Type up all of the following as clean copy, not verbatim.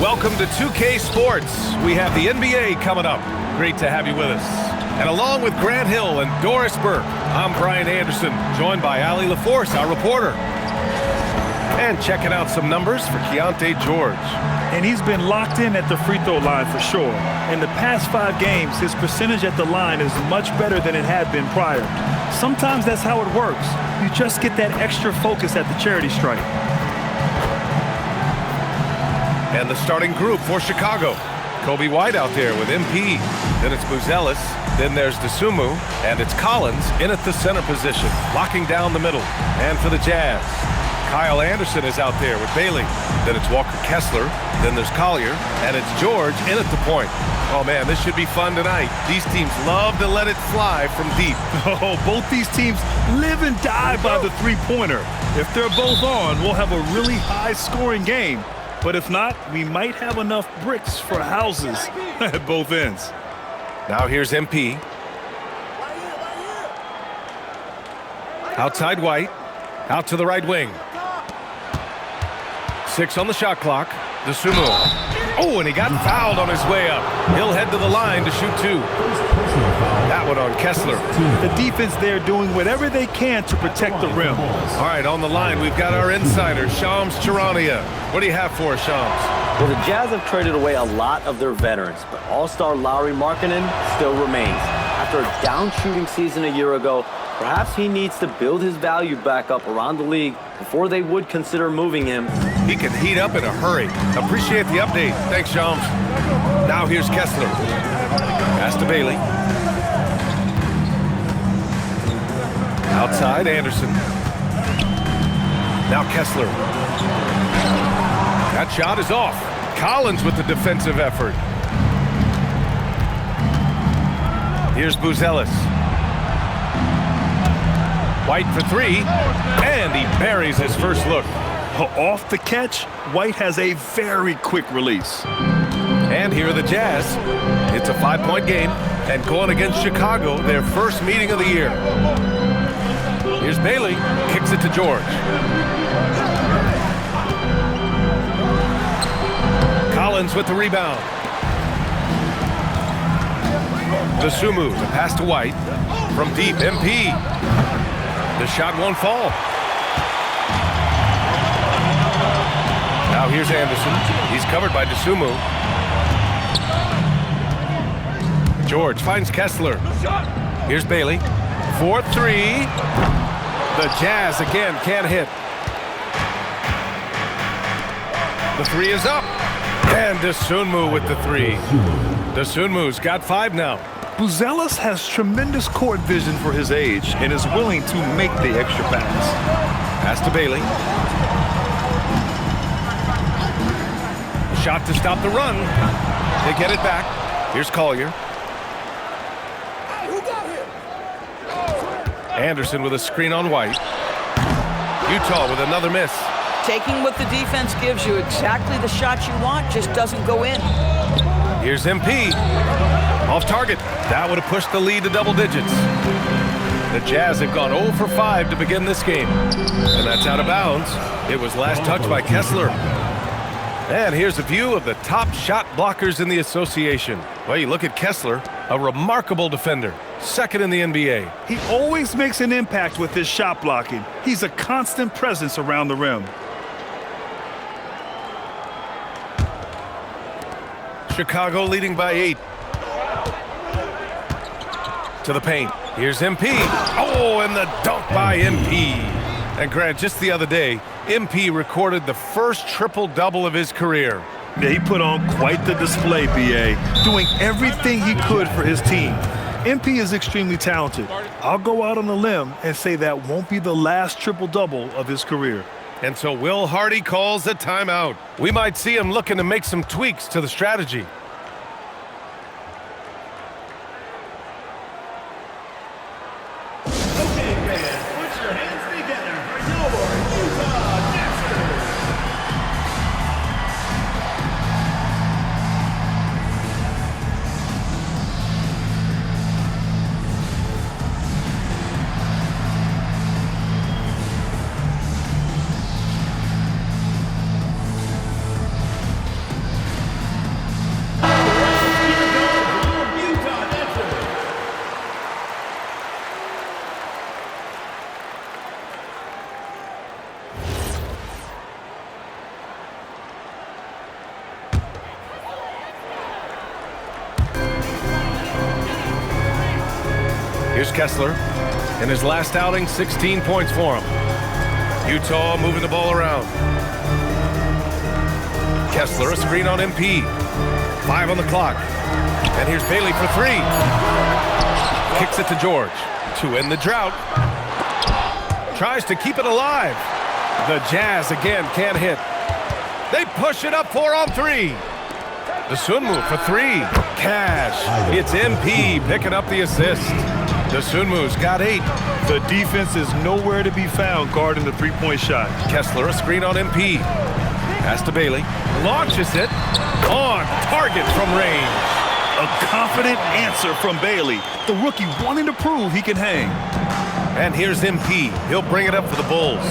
Welcome to 2K Sports. We have the NBA coming up. Great to have you with us. And along with Grant Hill and Doris Burke, I'm Brian Anderson, joined by Allie LaForce, our reporter. And checking out some numbers for Keyonte George. And he's been locked in at the free throw line for sure. In the past 5 games, his percentage at the line is much better than it had been prior. Sometimes that's how it works. You just get that extra focus at the charity stripe. And the starting group for Chicago. Kobe White out there with MP. Then it's Buzelis. Then there's Dosunmu. And it's Collins in at the center position, locking down the middle. And for the Jazz, Kyle Anderson is out there with Bailey. Then it's Walker Kessler. Then there's Collier. And it's George in at the point. Oh, man, this should be fun tonight. These teams love to let it fly from deep. Oh, both these teams live and die by the three-pointer. If they're both on, we'll have a really high-scoring game. But if not, we might have enough bricks for houses at both ends. Now here's MP. Outside White. Out to the right wing. 6 on the shot clock. Dosunmu. Oh, and he got fouled on his way up. He'll head to the line to shoot 2. That one on Kessler. The defense there doing whatever they can to protect the rim. All right, on the line, we've got our insider, Shams Charania. What do you have for us, Shams? Well, the Jazz have traded away a lot of their veterans, but all-star Lauri Markkanen still remains. After a down-shooting season a year ago, perhaps he needs to build his value back up around the league before they would consider moving him. He can heat up in a hurry. Appreciate the update. Thanks, Shams. Now here's Kessler. Pass to Bailey. Outside, Anderson. Now Kessler. That shot is off. Collins with the defensive effort. Here's Buzelis. White for 3, and he buries his first look. Off the catch, White has a very quick release. And here are the Jazz. It's a 5-point game, and going against Chicago, their first meeting of the year. Here's Bailey, kicks it to George. Collins with the rebound. Dosunmu, the pass to White. From deep, MP. The shot won't fall. Now here's Anderson. He's covered by Dosunmu. George finds Kessler. Here's Bailey. 4-3. The Jazz again can't hit. The 3 is up. And Dosunmu with the 3. Dosunmu's got 5 now. Buzelis has tremendous court vision for his age and is willing to make the extra pass. Pass to Bailey. Shot to stop the run. They get it back. Here's Collier. Anderson with a screen on White. Utah with another miss. Taking what the defense gives you, exactly the shot you want, just doesn't go in. Here's MP. Off target. That would have pushed the lead to double digits. The Jazz have gone 0 for 5 to begin this game. And that's out of bounds. It was last touched by Kessler. And here's a view of the top shot blockers in the association. Well, you look at Kessler, a remarkable defender. Second in the NBA. He always makes an impact with his shot blocking. He's a constant presence around the rim. Chicago leading by 8. To the paint. Here's MP. Oh, and the dunk by MP. And Grant, just the other day, MP recorded the first triple-double of his career. Yeah, he put on quite the display, B.A., doing everything he could for his team. MP is extremely talented. I'll go out on a limb and say that won't be the last triple-double of his career. And so Will Hardy calls a timeout. We might see him looking to make some tweaks to the strategy. Here's Kessler. In his last outing, 16 points for him. Utah moving the ball around. Kessler, a screen on MP. 5 on the clock. And here's Bailey for 3. Kicks it to George to end the drought. Tries to keep it alive. The Jazz again can't hit. They push it up 4 on 3. The Sunmu for 3. Cash. It's MP picking up the assist. The Sunmu's got 8. The defense is nowhere to be found guarding the three-point shot. Kessler, a screen on MP. Pass to Bailey. Launches it. On target from range. A confident answer from Bailey. The rookie wanting to prove he can hang. And here's MP. He'll bring it up for the Bulls.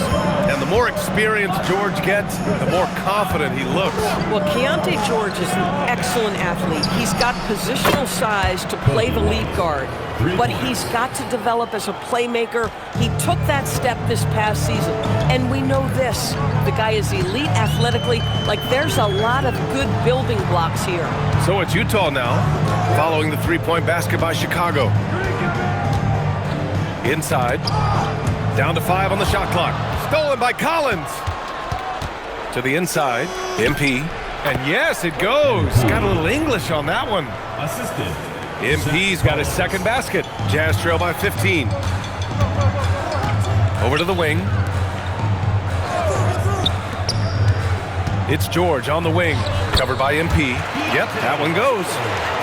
And the more experienced George gets, the more confident he looks. Well, Keontae George is an excellent athlete. He's got positional size to play the lead guard, but he's got to develop as a playmaker. He took that step this past season, and we know this. The guy is elite athletically. Like, there's a lot of good building blocks here. So it's Utah now, following the three-point basket by Chicago. Inside, down to 5 on the shot clock. Stolen by Collins. To the inside, MP. And yes, it goes. Got a little English on that one. Assisted. MP's got his second basket. Jazz trail by 15. Over to the wing. It's George on the wing. Covered by MP. Yep, that one goes.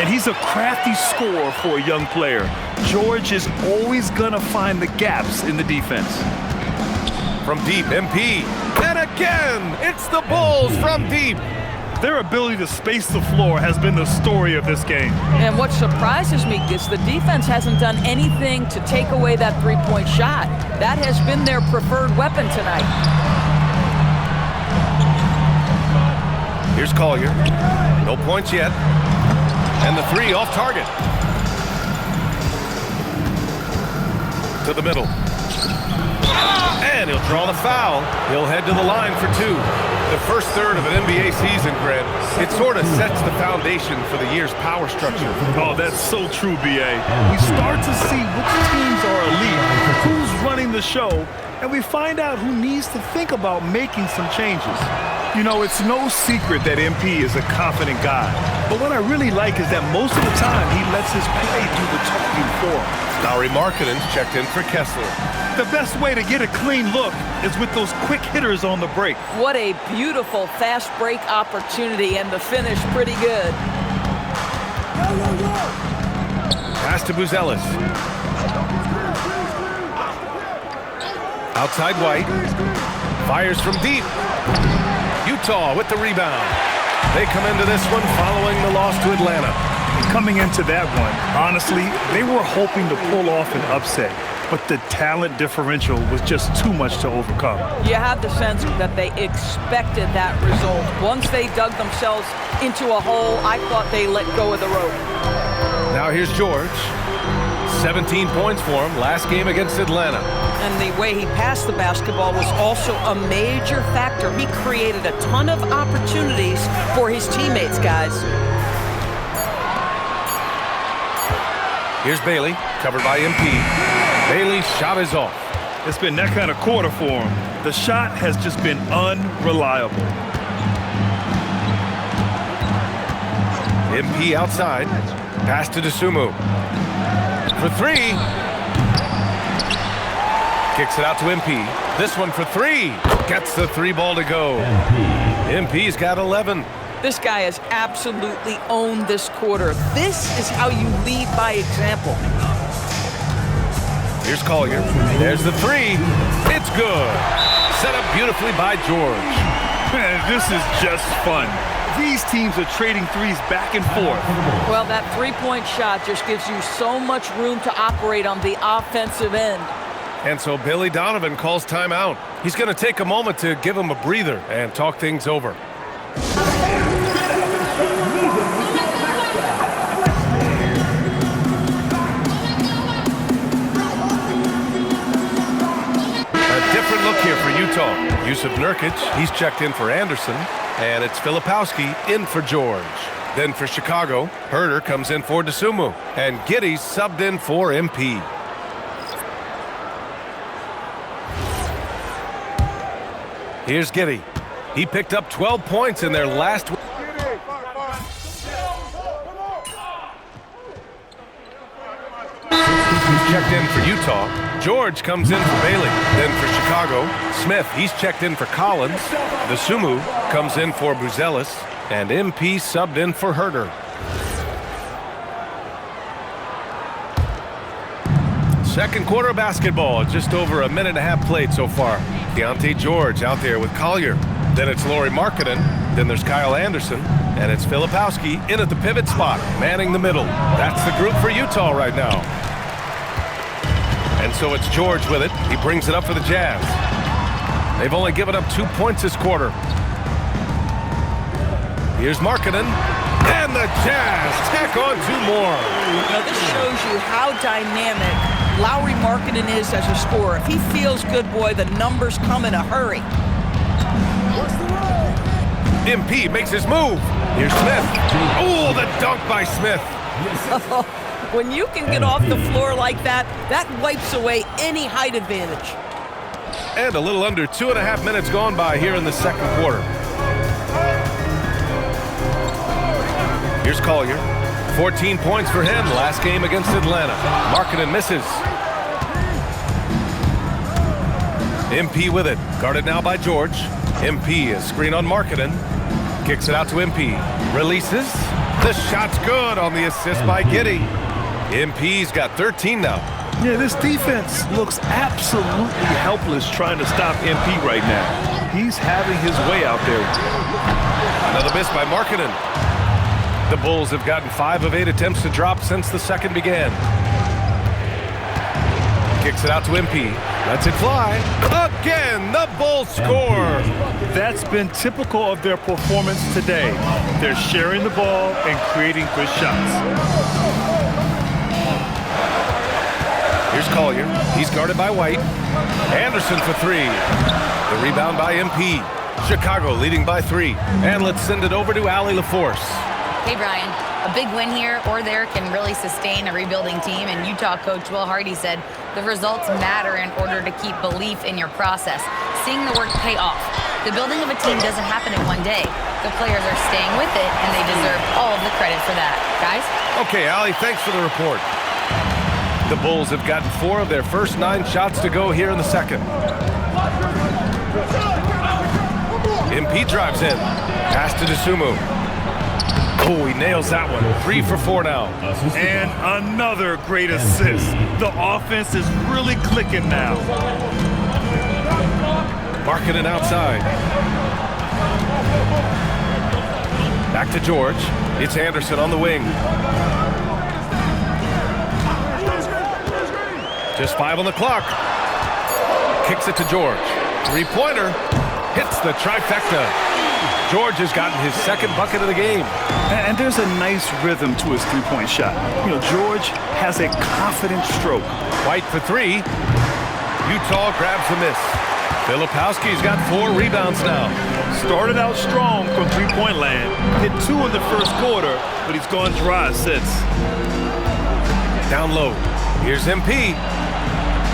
And he's a crafty scorer for a young player. George is always going to find the gaps in the defense. From deep, MP. And again, it's the Bulls from deep. Their ability to space the floor has been the story of this game. And what surprises me is the defense hasn't done anything to take away that three-point shot. That has been their preferred weapon tonight. Here's Collier. No points yet. And the 3 off target. To the middle. And he'll draw the foul. He'll head to the line for 2. The first third of an NBA season, Greg, it sort of sets the foundation for the year's power structure. Oh, that's so true, B.A. We start to see which teams are elite, who's running the show, and we find out who needs to think about making some changes. You know, it's no secret that MP is a confident guy. But what I really like is that most of the time he lets his play do the talking for him. Lauri Markkanen's checked in for Kessler. The best way to get a clean look is with those quick hitters on the break. What a beautiful fast break opportunity, and the finish pretty good. Pass to Buzelis. Outside White. Fires from deep. Utah with the rebound. They come into this one following the loss to Atlanta. Coming into that one, honestly, they were hoping to pull off an upset, but the talent differential was just too much to overcome. You have the sense that they expected that result. Once they dug themselves into a hole, I thought they let go of the rope. Now here's George. 17 points for him last game against Atlanta. And the way he passed the basketball was also a major factor. He created a ton of opportunities for his teammates, guys. Here's Bailey, covered by MP. Bailey's shot is off. It's been that kind of quarter for him. The shot has just been unreliable. MP outside. Pass to Dosunmu. For 3. Kicks it out to MP. This one for 3. Gets the 3 ball to go. MP's got 11. This guy has absolutely owned this quarter. This is how you lead by example. Here's Collier. There's the 3. It's good. Set up beautifully by George. Man, this is just fun. These teams are trading threes back and forth. Well, that three-point shot just gives you so much room to operate on the offensive end. And so Billy Donovan calls timeout. He's going to take a moment to give him a breather and talk things over. Different look here for Utah. Jusuf Nurkic, he's checked in for Anderson, and it's Filipowski in for George. Then for Chicago, Herter comes in for Dosunmu, and Giddey's subbed in for MP. Here's Giddey. He picked up 12 points in their last week. He's checked in for Utah. George comes in for Bailey. Then for Chicago, Smith, he's checked in for Collins. Dosunmu comes in for Buzelis. And MP subbed in for Herder. Second quarter of basketball, just over a minute and a half played so far. Keontae George out there with Collier. Then it's Lauri Markkanen. Then there's Kyle Anderson. And it's Filipowski in at the pivot spot, manning the middle. That's the group for Utah right now. And so it's George with it. He brings it up for the Jazz. They've only given up 2 points this quarter. Here's Markkanen. And the Jazz tack on 2 more. Now this shows you how dynamic Lauri Markkanen is as a scorer. If he feels good, boy, the numbers come in a hurry. MP makes his move. Here's Smith. Oh, the dunk by Smith. When you can get off the floor like that, that wipes away any height advantage. And a little under 2.5 minutes gone by here in the second quarter. Here's Collier. 14 points for him last game against Atlanta. Markkanen misses. MP with it. Guarded now by George. MP, a screen on Markkanen. Kicks it out to MP. Releases. The shot's good on the assist by Giddey. MP's got 13 now. Yeah, this defense looks absolutely helpless trying to stop MP right now. He's having his way out there. Another miss by Markkanen. The Bulls have gotten 5 of 8 attempts to drop since the second began. Kicks it out to MP. Lets it fly. Again, the Bulls score. That's been typical of their performance today. They're sharing the ball and creating good shots. Here's Collier. He's guarded by White. Anderson for 3. The rebound by MP. Chicago leading by 3. And let's send it over to Allie LaForce. Hey, Brian. A big win here or there can really sustain a rebuilding team, and Utah coach Will Hardy said the results matter in order to keep belief in your process. Seeing the work pay off. The building of a team doesn't happen in one day. The players are staying with it, and they deserve all of the credit for that. Guys? Okay, Allie, thanks for the report. The Bulls have gotten 4 of their first 9 shots to go here in the second. MP drives in. Pass to Dosunmu. Oh, he nails that one. 3 for 4 now. And another great assist. The offense is really clicking now. Markkanen outside. Back to George. It's Anderson on the wing. Just 5 on the clock. Kicks it to George. 3-pointer. Hits the trifecta. George has gotten his second bucket of the game. And there's a nice rhythm to his three-point shot. You know, George has a confident stroke. White for 3. Utah grabs the miss. Filipowski's got 4 rebounds now. Started out strong from three-point land. Hit 2 in the first quarter, but he's gone dry since. Down low. Here's MP.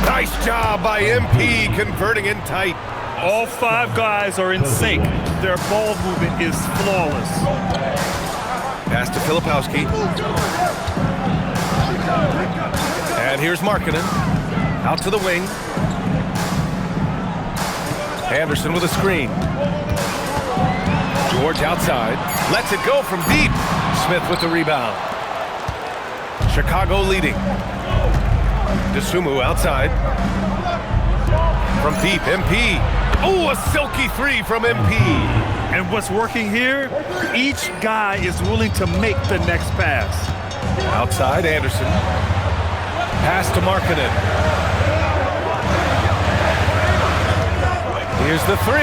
Nice job by MP converting in tight. All 5 guys are in sync. Their ball movement is flawless. Pass to Filipowski. And here's Markkanen. Out to the wing. Anderson with a screen. George outside. Lets it go from deep. Smith with the rebound. Chicago leading. Dosunmu outside. From deep, MP. Oh, a silky 3 from MP. And what's working here? Each guy is willing to make the next pass. Outside, Anderson. Pass to Markkanen. Here's the 3.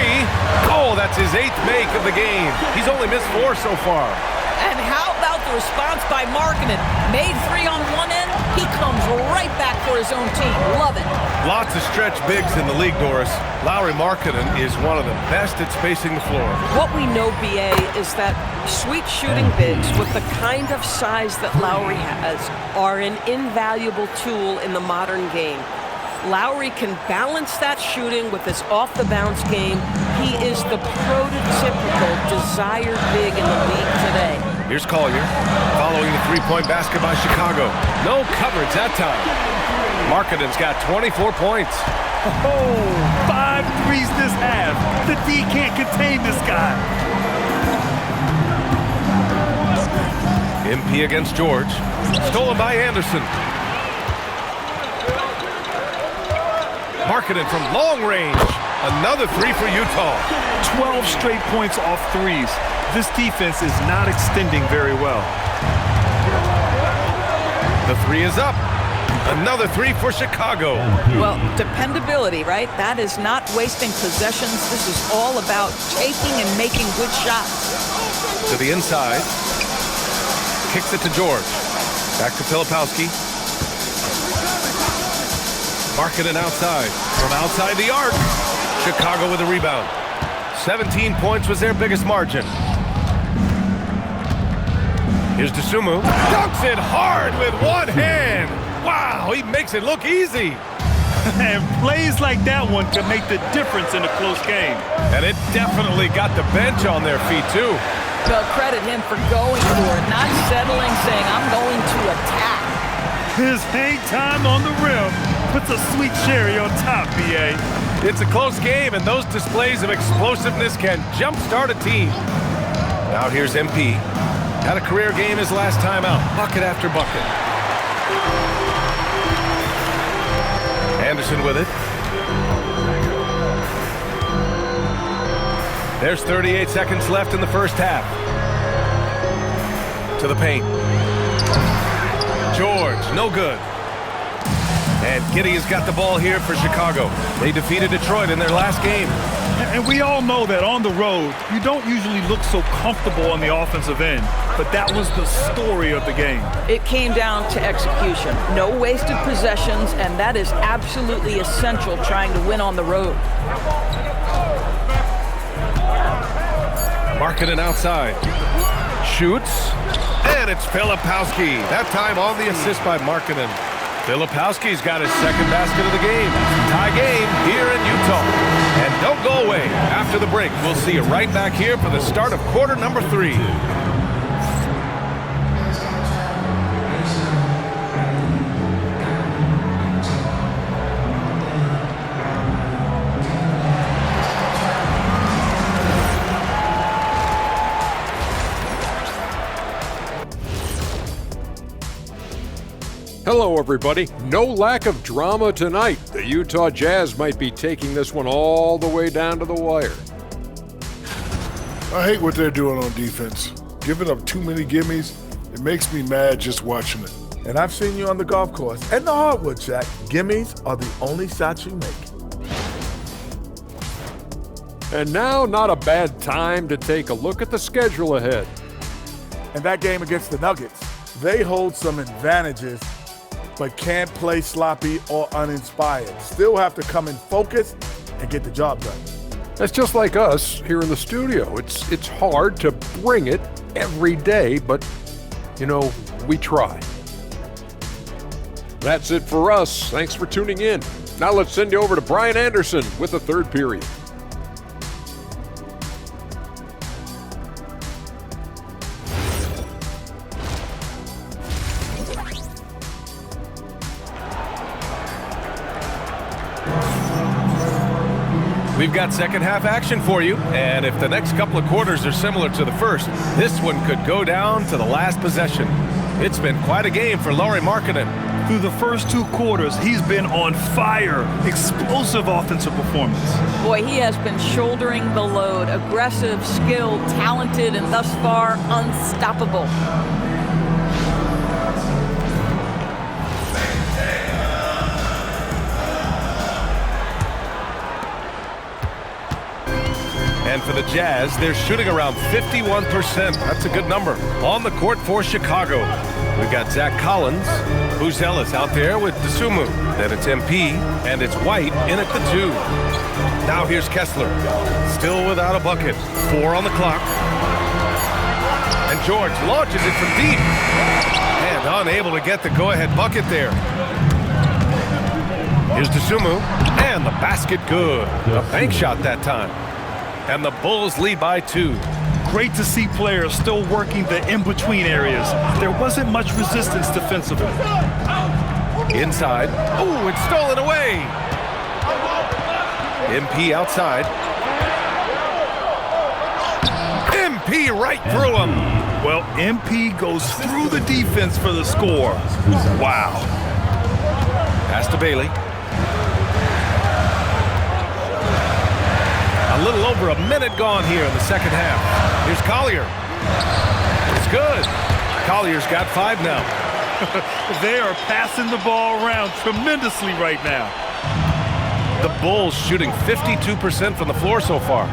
Oh, that's his 8th make of the game. He's only missed 4 so far. And how about the response by Markkanen? Made 3 on one end, he comes right back for his own team. Love it. Lots of stretch bigs in the league, Doris. Lauri Markkanen is one of the best at spacing the floor. What we know, BA, is that sweet shooting bigs with the kind of size that Lauri has are an invaluable tool in the modern game. Lauri can balance that shooting with his off-the-bounce game. He is the prototypical desired big in the league today. Here's Collier, following the three-point basket by Chicago. No coverage that time. Markkanen's got 24 points. Oh, 5 threes this half. The D can't contain this guy. MP against George. Stolen by Anderson. Markkanen from long range. Another three for Utah. 12 straight points off threes. This defense is not extending very well. The three is up. Another three for Chicago. Well, dependability, right? That is not wasting possessions. This is all about taking and making good shots. To the inside. Kicks it to George. Back to Filipowski. Markkanen outside. From outside the arc. Chicago with a rebound. 17 points was their biggest margin. Here's Dosunmu. Dunks it hard with one hand. Wow, he makes it look easy. And plays like that one can make the difference in a close game. And it definitely got the bench on their feet, too. Well, credit him for going for it, not settling, saying, I'm going to attack. His hang time on the rim puts a sweet cherry on top, B.A. It's a close game, and those displays of explosiveness can jumpstart a team. Now here's MP. Had a career game his last time out, bucket after bucket. Anderson with it. There's 38 seconds left in the first half. To the paint. George, no good. And Giddey has got the ball here for Chicago. They defeated Detroit in their last game. And we all know that on the road, you don't usually look so comfortable on the offensive end. But that was the story of the game. It came down to execution. No wasted possessions, and that is absolutely essential trying to win on the road. Markkanen outside. Shoots. And it's Filipowski. That time on the assist by Markkanen. Filipowski's got his second basket of the game. Tie game here in Utah. And don't go away. After the break, we'll see you right back here for the start of quarter number 3. Hello, everybody. No lack of drama tonight. The Utah Jazz might be taking this one all the way down to the wire. I hate what they're doing on defense. Giving up too many gimmies, it makes me mad just watching it. And I've seen you on the golf course and the hardwood track. Gimmies are the only shots you make. And now, not a bad time to take a look at the schedule ahead. And that game against the Nuggets, they hold some advantages, but can't play sloppy or uninspired. Still have to come in focused and get the job done. That's just like us here in the studio. It's hard to bring it every day, but, you know, we try. That's it for us. Thanks for tuning in. Now let's send you over to Brian Anderson with the third period. We've got second half action for you, and if the next couple of quarters are similar to the first, this one could go down to the last possession. It's been quite a game for Lauri Markkanen. Through the first 2 quarters, he's been on fire. Explosive offensive performance. Boy, he has been shouldering the load. Aggressive, skilled, talented, and thus far, unstoppable. And for the Jazz, they're shooting around 51%. That's a good number. On the court for Chicago, we've got Zach Collins, Buzelis out there with Dosunmu. Then it's MP, and it's White in at the 2. Now here's Kessler, still without a bucket. 4 on the clock. And George launches it from deep. And unable to get the go-ahead bucket there. Here's Dosunmu, and the basket good. A bank shot that time. and the Bulls lead by 2. Great to see players still working the in-between areas. There wasn't much resistance defensively. Inside. Oh, it's stolen away. MP outside. MP right through him. Well, MP goes through the defense for the score. Wow. Pass to Bailey. A little over a minute gone here in the second half. Here's Collier. It's good. Collier's got 5 now. They are passing the ball around tremendously right now. The Bulls shooting 52% from the floor so far.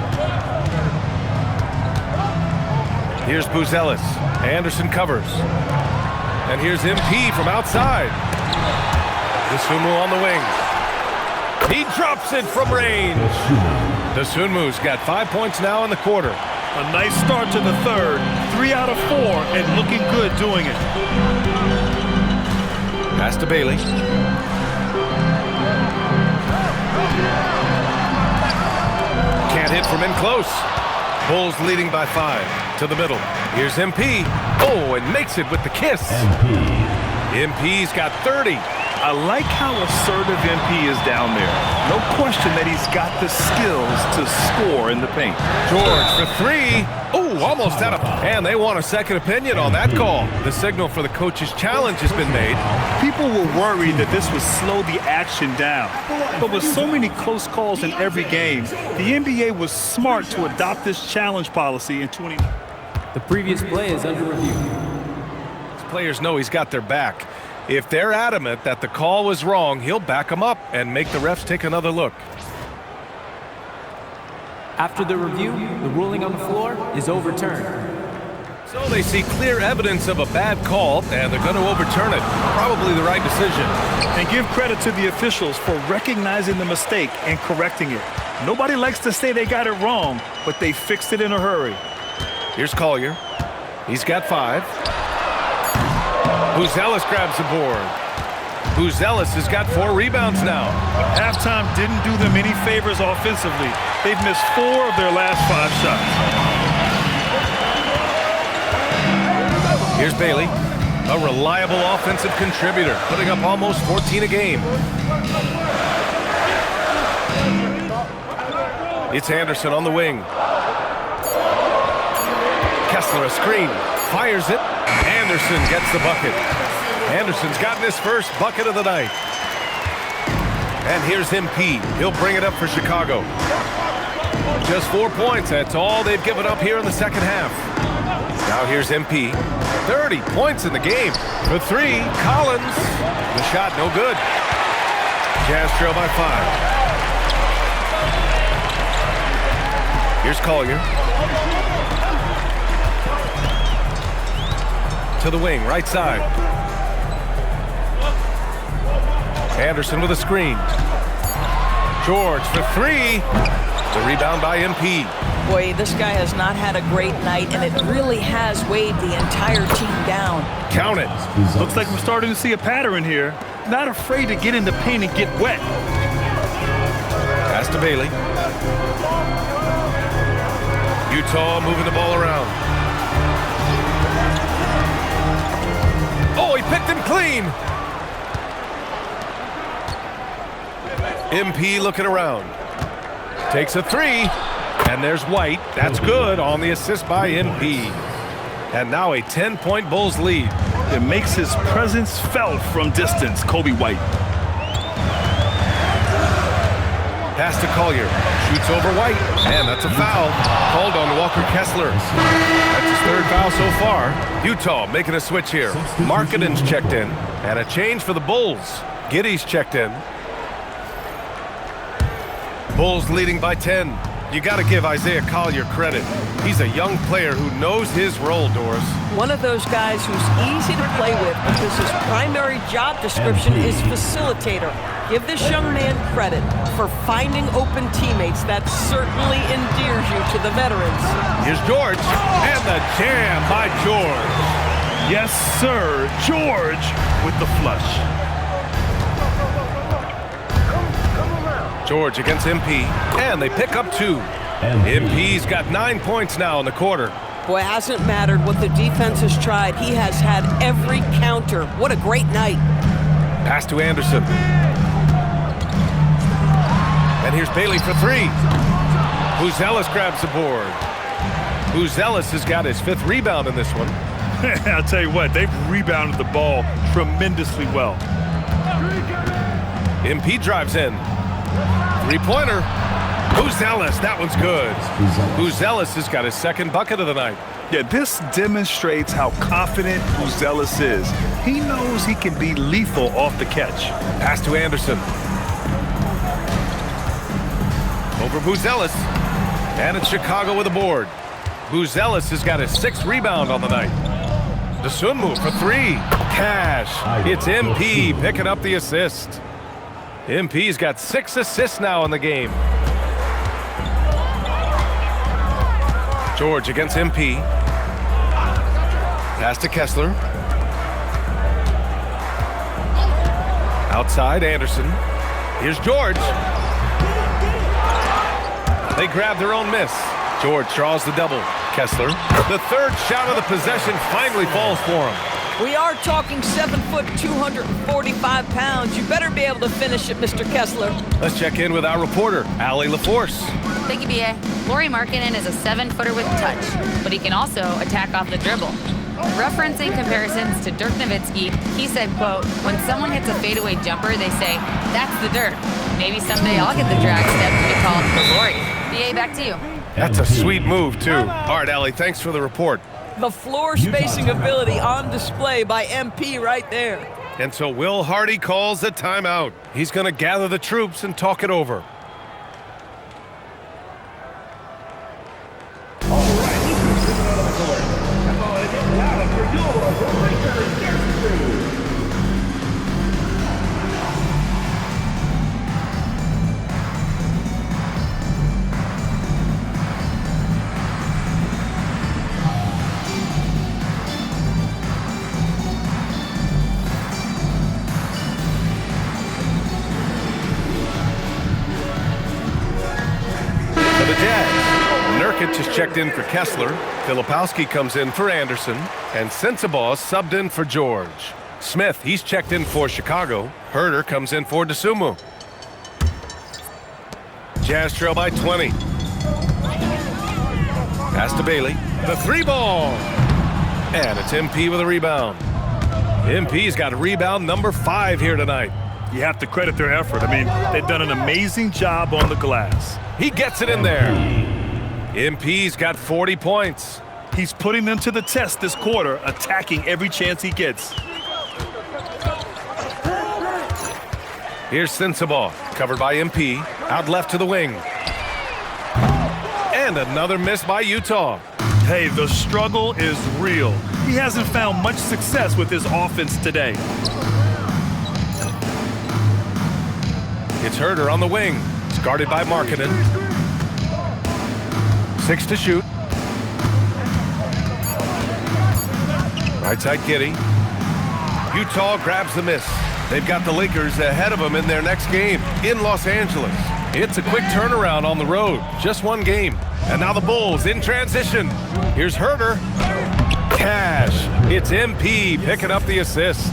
Here's Buzelis. Anderson covers. And here's MP from outside. Dosunmu on the wing. He drops it from range. Dosunmu's got 5 points now in the quarter. A nice start to the third. 3 out of 4 and looking good doing it. Pass to Bailey. Can't hit from in close. Bulls leading by 5 to the middle. Here's MP. Oh, and makes it with the kiss. MP's got 30. I like how assertive MP is down there. No question that he's got the skills to score in the paint. George for 3. Oh, almost out of. And they want a second opinion on that call. The signal for the coach's challenge has been made. People were worried that this would slow the action down. But with so many close calls in every game, the NBA was smart to adopt this challenge policy in 20. The previous play is under review. These players know he's got their back. If they're adamant that the call was wrong, he'll back them up and make the refs take another look. After the review, the ruling on the floor is overturned. So they see clear evidence of a bad call, and they're going to overturn it. Probably the right decision. And give credit to the officials for recognizing the mistake and correcting it. Nobody likes to say they got it wrong, but they fixed it in a hurry. Here's Collier. He's got 5. Buzelis grabs the board. Buzelis has got 4 rebounds now. Halftime didn't do them any favors offensively. They've missed 4 of their last 5 shots. Here's Bailey, a reliable offensive contributor, putting up almost 14 a game. It's Anderson on the wing. Kessler a screen, fires it. Anderson gets the bucket. Anderson's gotten his first bucket of the night. And here's MP. He'll bring it up for Chicago. Just 4 points. That's all they've given up here in the second half. Now here's MP. 30 points in the game. For 3, Collins. The shot no good. Jazz trail by 5. Here's Collier. To the wing, right side. Anderson with a screen. George for 3. The rebound by MP. Boy, this guy has not had a great night, and it really has weighed the entire team down. Count it. Looks like we're starting to see a pattern here. Not afraid to get in the paint and get wet. Pass to Bailey. Utah moving the ball around. Oh, he picked him clean. MP looking around. Takes a 3. And there's White. That's good on the assist by MP. And now a 10-point Bulls lead. It makes his presence felt from distance, Coby White. Pass to Collier. Shoots over White. And that's a foul. Called on Walker Kessler. That's his 3rd foul so far. Utah making a switch here. Markkanen's checked in. And a change for the Bulls. Giddey's checked in. Bulls leading by 10. You got to give Isaiah Collier credit. He's a young player who knows his role, Doris. One of those guys who's easy to play with because his primary job description is facilitator. Give this young man credit for finding open teammates. That certainly endears you to the veterans. Here's George, and the jam by George. Yes, sir. George with the flush. George against MP, and they pick up 2. MP's got 9 points now in the quarter. Boy, it hasn't mattered what the defense has tried. He has had every counter. What a great night. Pass to Anderson. And here's Bailey for three. Buzelis grabs the board. Buzelis has got his 5th rebound in this one. I'll tell you what, they've rebounded the ball tremendously well. MP drives in. 3-pointer. Buzelis, that one's good. Buzelis has got his 2nd bucket of the night. Yeah, this demonstrates how confident Buzelis is. He knows he can be lethal off the catch. Pass to Anderson. Over Buzelis. And it's Chicago with a board. Buzelis has got his 6th rebound on the night. Dosunmu for 3. Cash. It's MP picking up the assist. MP's got 6 assists now in the game. George against MP. Pass to Kessler. Outside, Anderson. Here's George. They grab their own miss. George draws the double. Kessler. The 3rd shot of the possession finally falls for him. We are talking 7 foot, 245 pounds. You better be able to finish it, Mr. Kessler. Let's check in with our reporter, Allie LaForce. Thank you, B.A. Lauri Markkanen is a 7-footer with touch, but he can also attack off the dribble. Referencing comparisons to Dirk Nowitzki, he said, quote, "When someone hits a fadeaway jumper, they say, that's the Dirk. Maybe someday I'll get the drag step to be called the Lauri." B.A., back to you. That's a sweet move, too. All right, Allie, thanks for the report. The floor spacing ability on display by MP right there. And so Will Hardy calls the timeout. He's going to gather the troops and talk it over. Nurkic is checked in for Kessler. Filipowski comes in for Anderson. And Sensabaugh subbed in for George. Smith, he's checked in for Chicago. Herder comes in for Dosunmu. Jazz trail by 20. Pass to Bailey. The 3-ball. And it's MP with a rebound. MP's got rebound number 5 here tonight. You have to credit their effort. I mean, they've done an amazing job on the glass. He gets it in there. MP's got 40 points. He's putting them to the test this quarter, attacking every chance he gets. Here's Sensabaugh, covered by MP, out left to the wing. And another miss by Utah. Hey, the struggle is real. He hasn't found much success with his offense today. It's Herder on the wing. It's guarded by Markkanen. 6 to shoot. Right side Giddey. Utah grabs the miss. They've got the Lakers ahead of them in their next game in Los Angeles. It's a quick turnaround on the road. Just one game. And now the Bulls in transition. Here's Herder. Cash. It's MP picking up the assist.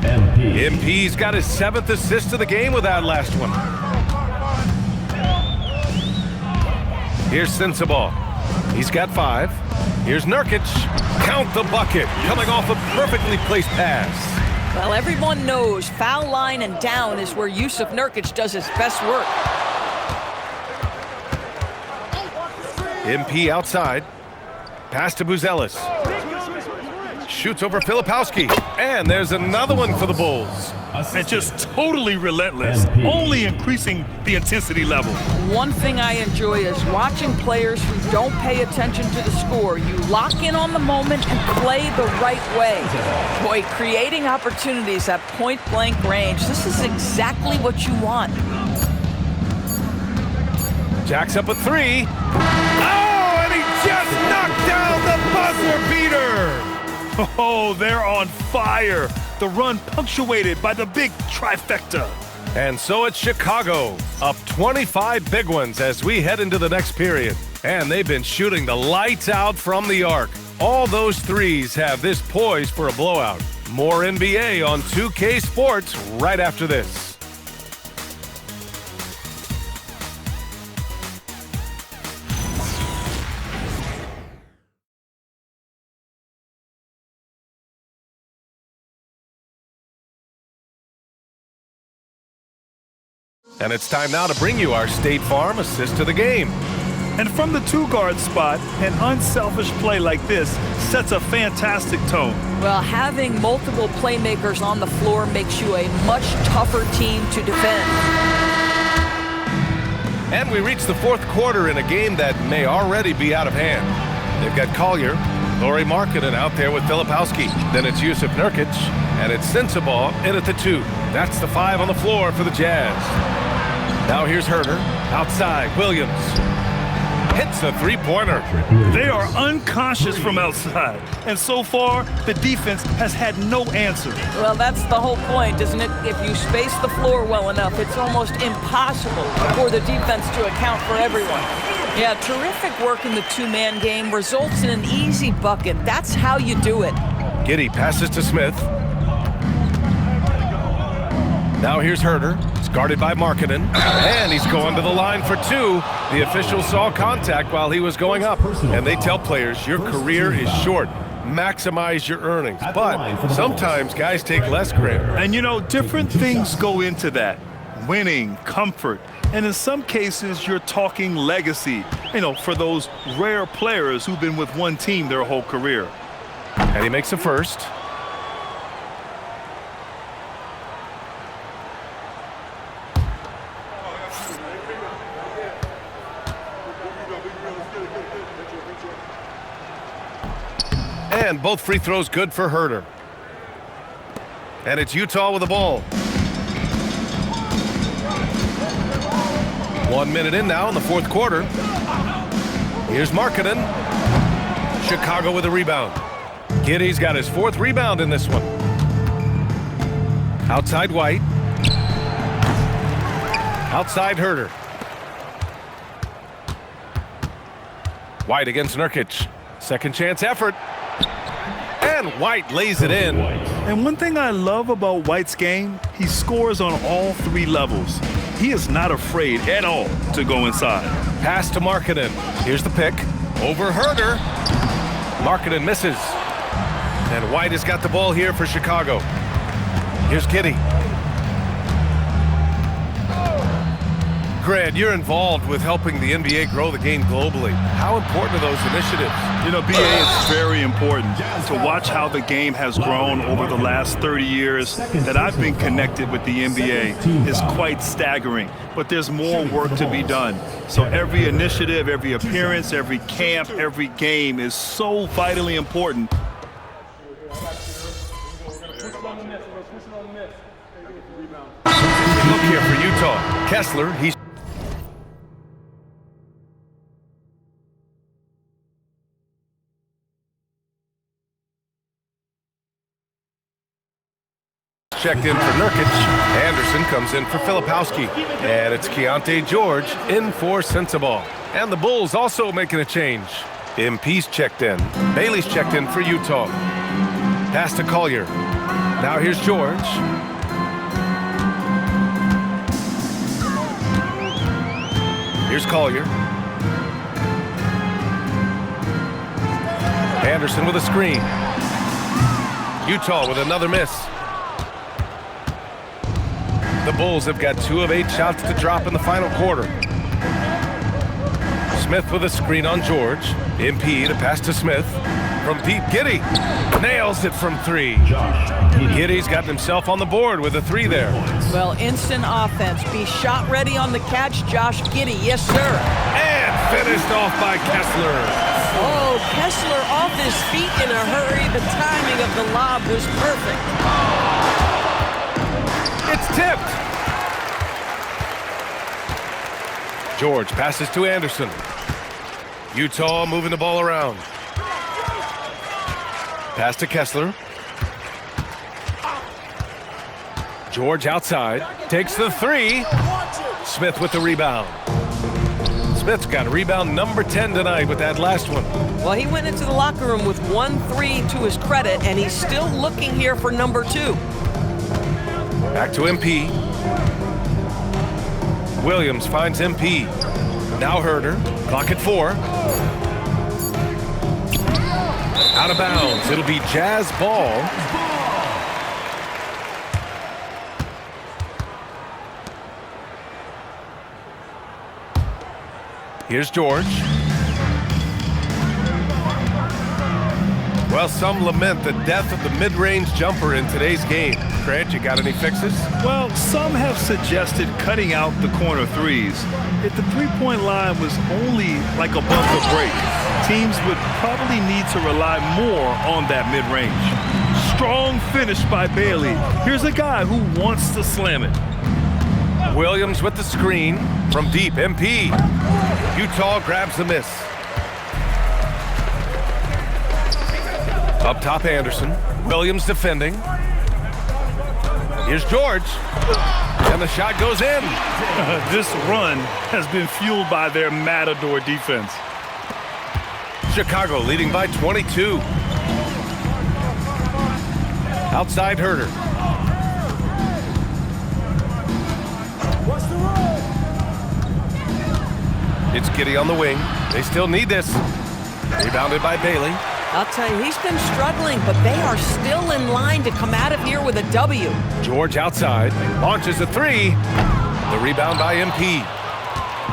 MP's got his 7th assist of the game with that last one. Here's Sensabaugh. He's got 5. Here's Nurkic. Count the bucket. Coming off a perfectly placed pass. Well, everyone knows foul line and down is where Jusuf Nurkic does his best work. MP outside. Pass to Buzelis. Shoots over Filipowski. And there's another one for the Bulls. And just totally relentless, only increasing the intensity level. One thing I enjoy is watching players who don't pay attention to the score. You lock in on the moment and play the right way. Boy, creating opportunities at point-blank range, this is exactly what you want. Jacks up a 3. Oh, and he just knocked down the buzzer beater. Oh, they're on fire. The run punctuated by the big trifecta. And so it's Chicago, up 25 big ones as we head into the next period. And they've been shooting the lights out from the arc. All those threes have this poised for a blowout. More NBA on 2K Sports right after this. And it's time now to bring you our State Farm assist to the game. And from the two-guard spot, an unselfish play like this sets a fantastic tone. Well, having multiple playmakers on the floor makes you a much tougher team to defend. And we reach the fourth quarter in a game that may already be out of hand. They've got Collier, Lauri Markkanen out there with Filipowski. Then it's Jusuf Nurkic, and it's Sensabaugh in at the 2. That's the 5 on the floor for the Jazz. Now here's Herter, outside, Williams. Hits a three-pointer. They are unconscious from outside, and so far, the defense has had no answer. Well, that's the whole point, isn't it? If you space the floor well enough, it's almost impossible for the defense to account for everyone. Yeah, terrific work in the two-man game results in an easy bucket. That's how you do it. Giddey passes to Smith. Now here's Herter. He's guarded by Markkanen. And he's going to the line for 2. The official saw contact while he was going up. And they tell players, your career is short. Maximize your earnings. But sometimes guys take less granted. And you know, different things go into that. Winning, comfort, and in some cases, you're talking legacy, you know, for those rare players who've been with one team their whole career. And he makes a first. And both free throws good for Herter. And it's Utah with the ball. 1 minute in now in the fourth quarter. Here's Markkanen. Chicago with a rebound. Giddey's got his 4th rebound in this one. Outside White. Outside Herter. White against Nurkic. Second chance effort. And White lays it in. And one thing I love about White's game, he scores on all 3 levels. He is not afraid at all to go inside. Pass to Markkanen. Here's the pick. Over Herter. Markkanen misses. And White has got the ball here for Chicago. Here's Giddey. Grant, you're involved with helping the NBA grow the game globally. How important are those initiatives? You know, BA, it's very important to watch how the game has grown over the last 30 years that I've been connected with the NBA is quite staggering. But there's more work to be done. So every initiative, every appearance, every camp, every game is so vitally important. Look here for Utah. Kessler, he's checked in for Nurkic. Anderson comes in for Filipowski. And it's Keontae George in for Sensabaugh. And the Bulls also making a change. MP's checked in. Bailey's checked in for Utah. Pass to Collier. Now here's George. Here's Collier. Anderson with a screen. Utah with another miss. The Bulls have got 2 of 8 shots to drop in the final quarter. Smith with a screen on George. MP to pass to Smith. From deep, Giddey nails it from 3. Giddey's got himself on the board with a 3 there. Well, instant offense. Be shot ready on the catch, Josh Giddey. Yes, sir. And finished off by Kessler. Oh, Kessler off his feet in a hurry. The timing of the lob was perfect. It's tipped. George passes to Anderson. Utah moving the ball around. Pass to Kessler. George outside, takes the three. Smith with the rebound. Smith's got rebound number 10 tonight with that last one. Well, he went into the locker room with 1-3 to his credit, and he's still looking here for number 2. Back to MP. Williams finds MP. Now Herder. Clock at 4. Out of bounds. It'll be Jazz ball. Here's George. Well, some lament the death of the mid-range jumper in today's game. Grant, you got any fixes? Well, some have suggested cutting out the corner threes. If the three-point line was only like a bumper break, teams would probably need to rely more on that mid-range. Strong finish by Bailey. Here's a guy who wants to slam it. Williams with the screen from deep. MP. Utah grabs the miss. Up top, Anderson. Williams defending. Here's George. And the shot goes in. This run has been fueled by their Matador defense. Chicago leading by 22. Outside Herder. It's Giddey on the wing. They still need this. Rebounded by Bailey. I'll tell you, he's been struggling, but they are still in line to come out of here with a W. George outside. Launches a three. The rebound by MP.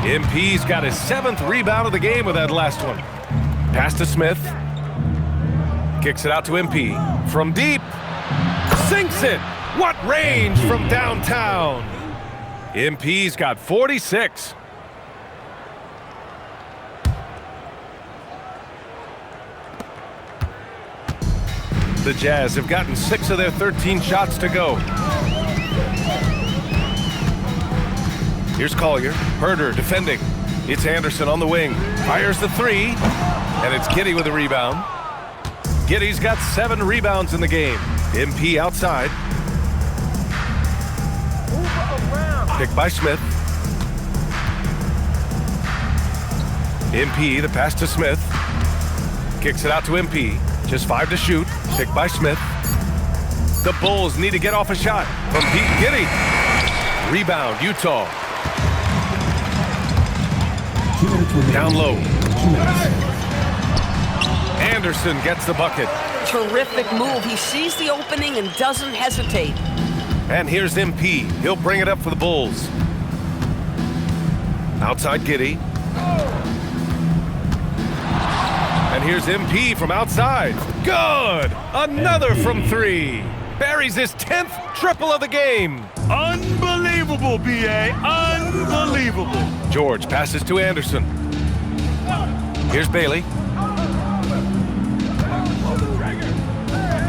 MP's got his 7th rebound of the game with that last one. Pass to Smith. Kicks it out to MP. From deep. Sinks it. What range from downtown. MP's got 46. The Jazz have gotten 6 of their 13 shots to go. Here's Collier. Herder defending. It's Anderson on the wing. Fires the three. And it's Giddey with the rebound. Giddey's got 7 rebounds in the game. MP outside. Picked by Smith. MP, the pass to Smith. Kicks it out to MP. Just 5 to shoot. Picked by Smith. The Bulls need to get off a shot from Pete Giddey. Rebound, Utah. Down low. Anderson gets the bucket. Terrific move. He sees the opening and doesn't hesitate. And here's MP. He'll bring it up for the Bulls. Outside Giddey. And here's MP from outside. Good! Another from 3. Buries his 10th triple of the game. Unbelievable, B.A. Unbelievable. George passes to Anderson. Here's Bailey.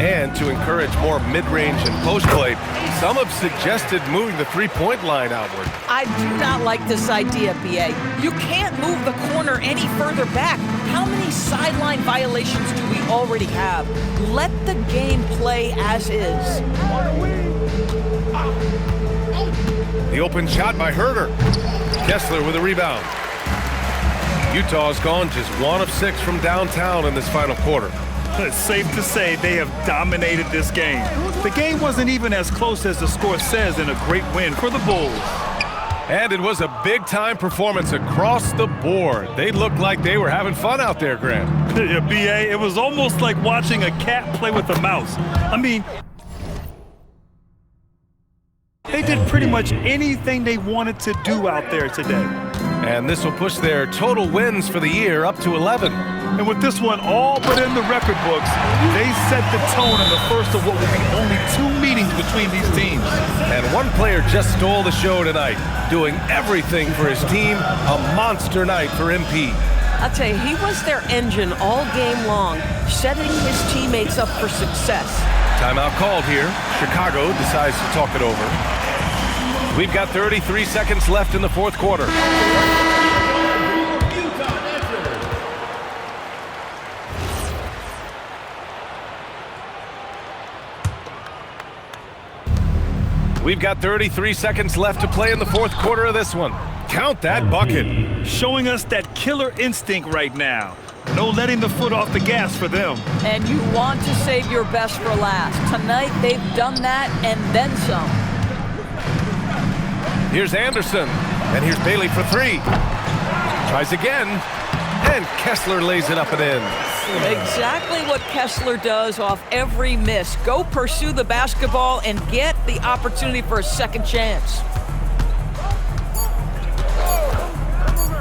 And to encourage more mid-range and post play, some have suggested moving the three-point line outward. I do not like this idea, B.A. You can't move the corner any further back. How many sideline violations do we already have? Let the game play as is. The open shot by Herder. Kessler with a rebound. Utah's gone just 1 of 6 from downtown in this final quarter. It's safe to say they have dominated this game. The game wasn't even as close as the score says in a great win for the Bulls. And it was a big-time performance across the board. They looked like they were having fun out there, Grant. Yeah, B.A., it was almost like watching a cat play with a mouse. I mean, they did pretty much anything they wanted to do out there today. And this will push their total wins for the year up to 11. And with this one all but in the record books, they set the tone in the first of what will be only 2 meetings between these teams. And one player just stole the show tonight, doing everything for his team. A monster night for MP. I'll tell you, he was their engine all game long, setting his teammates up for success. Timeout called here. Chicago decides to talk it over. We've got 33 seconds left in the 4th quarter. We've got 33 seconds left to play in the fourth quarter of this one. Count that bucket. Showing us that killer instinct right now. No letting the foot off the gas for them. And you want to save your best for last. Tonight, they've done that and then some. Here's Anderson, and here's Bailey for three. Tries again, and Kessler lays it up and in. Exactly what Kessler does off every miss. Go pursue the basketball and get the opportunity for a second chance.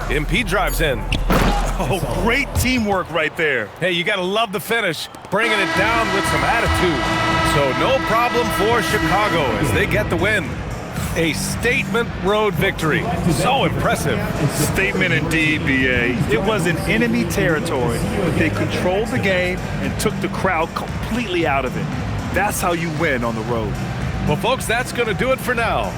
MP drives in. Oh, great teamwork right there. Hey, you got to love the finish, bringing it down with some attitude. So no problem for Chicago as they get the win. A statement road victory. So impressive. Statement indeed, B.A. It was in enemy territory, but they controlled the game and took the crowd completely out of it. That's how you win on the road. Well, folks, that's going to do it for now.